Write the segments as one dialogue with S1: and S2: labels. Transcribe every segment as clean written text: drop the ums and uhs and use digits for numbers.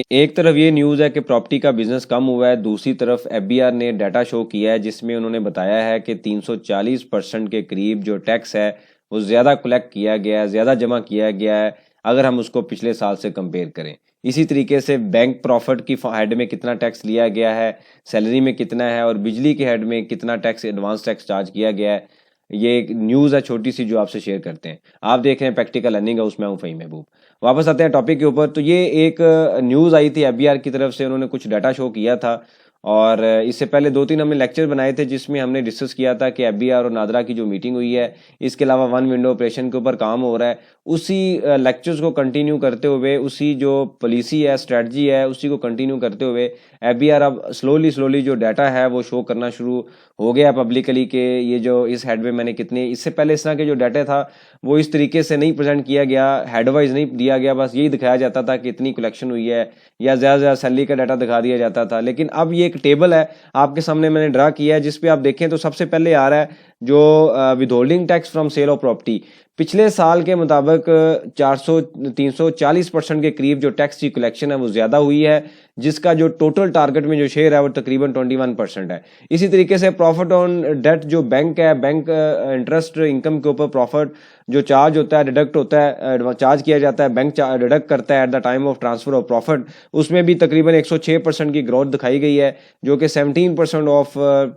S1: एक तरफ ये न्यूज़ है कि प्रॉपर्टी का बिजनेस कम हुआ है, दूसरी तरफ एफबीआर ने डाटा शो किया है जिसमें उन्होंने बताया है कि 340% के करीब जो टैक्स है वो ज़्यादा कलेक्ट किया गया है, ज़्यादा जमा किया गया है अगर हम उसको पिछले साल से कंपेयर करें। इसी तरीके से बैंक प्रॉफिट की हेड में कितना टैक्स लिया गया है, सैलरी में कितना है और बिजली के हेड में कितना टैक्स एडवांस टैक्स चार्ज किया गया है। ये एक न्यूज़ है छोटी सी जो आपसे शेयर करते हैं। आप देख रहे हैं प्रैक्टिकल लर्निंग हाउस में हूँ फ़हीम महबूब। वापस आते हैं टॉपिक के ऊपर। तो ये एक न्यूज़ आई थी एफबीआर की तरफ से, उन्होंने कुछ डाटा शो किया था और इससे पहले 2-3 हमने लेक्चर बनाए थे जिसमें हमने डिस्कस किया था कि एफबीआर और नादरा की जो मीटिंग हुई है, इसके अलावा वन विंडो ऑपरेशन के ऊपर काम हो रहा है। उसी लेक्चर्स को कंटिन्यू करते हुए, उसी जो पॉलिसी है, स्ट्रेटजी है, उसी को कंटिन्यू करते हुए एफबीआर अब स्लोली जो डाटा है वो शो करना शुरू हो गया पब्लिकली कि ये जो इस हेड में मैंने कितने, इससे पहले इस तरह के जो डाटा था वो इस तरीके से नहीं प्रेजेंट किया गया, हेड वाइज नहीं दिया गया, बस यही दिखाया जाता था कि इतनी कलेक्शन हुई है या ज़्यादा से ज़्यादा सैलरी का डाटा दिखा दिया जाता था। लेकिन अब ये एक टेबल है आपके सामने मैंने ड्रा किया है जिस पे आप देखें तो सबसे पहले आ रहा है जो withholding tax from sale of property. पिछले साल के मुताबिक 340% के करीब जो टैक्स की कलेक्शन है वो ज़्यादा हुई है, जिसका जो टोटल टारगेट में जो शेयर है वो तकरीबन 21% है। इसी तरीके से प्रॉफिट ऑन डेट जो बैंक है, बैंक इंटरेस्ट इनकम के ऊपर प्रॉफिट जो चार्ज होता है, डिडक्ट होता है, चार्ज किया जाता है, बैंक डिडक्ट करता है at the time of transfer of profit, उसमें भी तकरीबन 106% की ग्रोथ दिखाई गई है, जो कि 17% ऑफ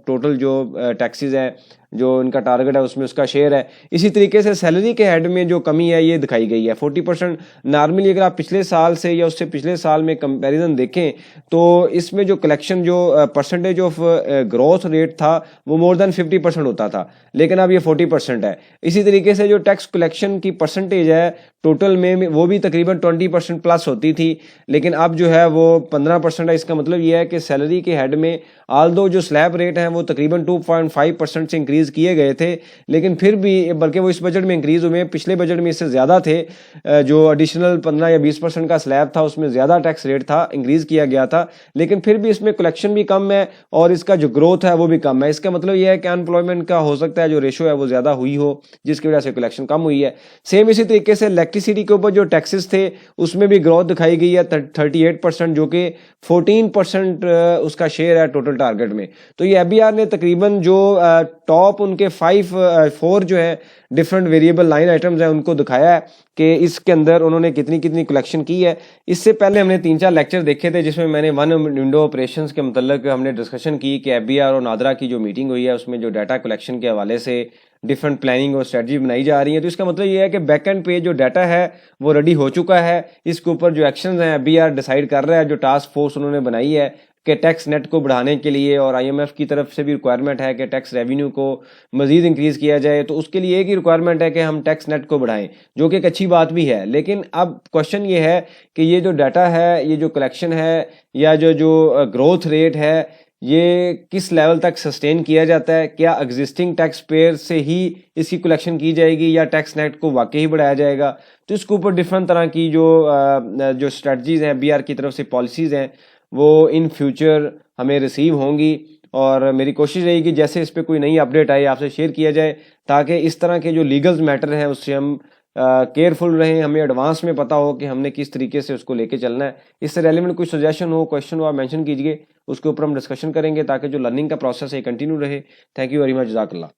S1: टोटल जो टैक्सेस है जो इनका टारगेट है उसमें उसका शेयर है। इसी तरीके से सैलरी के हेड में जो कमी है ये दिखाई गई है 40%। नॉर्मली अगर आप पिछले साल से या उससे पिछले साल में कंपैरिजन देखें तो इसमें जो कलेक्शन जो परसेंटेज ऑफ ग्रोथ रेट था वो मोर देन 50% होता था, लेकिन अब ये 40% है। इसी तरीके से जो टैक्स कलेक्शन की परसेंटेज है टोटल में वो भी तकरीबन 20% प्लस होती थी, लेकिन अब जो है वो 15% है। इसका मतलब ये है कि सैलरी के हेड में आल्दो जो स्लैब रेट हैं वो तकरीबन 2.5% से इंक्रीज़ किए गए थे, लेकिन फिर भी बल्कि वो इस बजट में इंक्रीज़ हुए, पिछले बजट में इससे ज़्यादा थे। जो एडिशनल 15 या 20% का स्लैब था उसमें ज़्यादा टैक्स रेट था, इंक्रीज़ किया गया था, लेकिन फिर भी इसमें कलेक्शन भी कम है और इसका जो ग्रोथ है वो भी कम है। इसका मतलब ये है कि अनएम्प्लॉयमेंट का हो सकता है जो रेशो है वो ज़्यादा हुई हो जिसकी वजह से कलेक्शन कम हुई है। सेम इसी तरीके से इलेक्ट्रिसिटी के ऊपर जो टैक्सेस थे उसमें भी ग्रोथ दिखाई गई है 38%, जो कि 14% उसका शेयर है टोटल टारगेट में। तो ये एफबीआर ने तकरीबन जो टॉप उनके 4 जो है डिफरेंट वेरिएबल लाइन आइटम्स हैं उनको दिखाया है कि इसके अंदर उन्होंने कितनी कितनी कलेक्शन की है। इससे पहले हमने 3-4 लेक्चर देखे थे जिसमें मैंने वन विंडो ऑपरेशंस के मतलब हमने डिस्कशन की कि एफबीआर और नादरा की जो मीटिंग हुई है उसमें जो डाटा कलेक्शन के हवाले से डिफरेंट प्लानिंग और स्ट्रेटजी बनाई जा रही है। तो इसका मतलब ये है कि बैक एंड पे जो डाटा है वो रेडी हो चुका है। इसके ऊपर जो एक्शंस हैं एफबीआर डिसाइड कर रहा है, जो टास्क फोर्स उन्होंने बनाई है कि टैक्स नेट को बढ़ाने के लिए, और आईएमएफ की तरफ से भी रिक्वायरमेंट है कि टैक्स रेवेन्यू को मजीद इंक्रीज किया जाए, तो उसके लिए एक ही रिक्वायरमेंट है कि हम टैक्स नेट को बढ़ाएं, जो कि एक अच्छी बात भी है। लेकिन अब क्वेश्चन ये है कि ये जो डाटा है, ये जो कलेक्शन है या जो जो ग्रोथ रेट है, ये किस लेवल तक सस्टेन किया जाता है? क्या एग्जिस्टिंग टैक्स पेयर से ही इसकी कलेक्शन की जाएगी या टैक्स नेट को वाकई ही बढ़ाया जाएगा? तो इसके ऊपर डिफरेंट तरह की जो स्ट्रेटजीज हैं बीआर की तरफ से, पॉलिसीज हैं, वो इन फ्यूचर हमें रिसीव होंगी और मेरी कोशिश रहेगी जैसे इस पर कोई नई अपडेट आए आपसे शेयर किया जाए, ताकि इस तरह के जो लीगल मैटर हैं उससे हम केयरफुल रहें, हमें एडवांस में पता हो कि हमने किस तरीके से उसको लेके चलना है। इससे रेलिवेंट कोई सजेशन हो, क्वेश्चन हो, आप मेंशन कीजिए, उसके ऊपर हम डिस्कशन करेंगे ताकि जो लर्निंग का प्रोसेस है कंटिन्यू रहे। थैंक यू वेरी मच, जज़ाकल्लाह।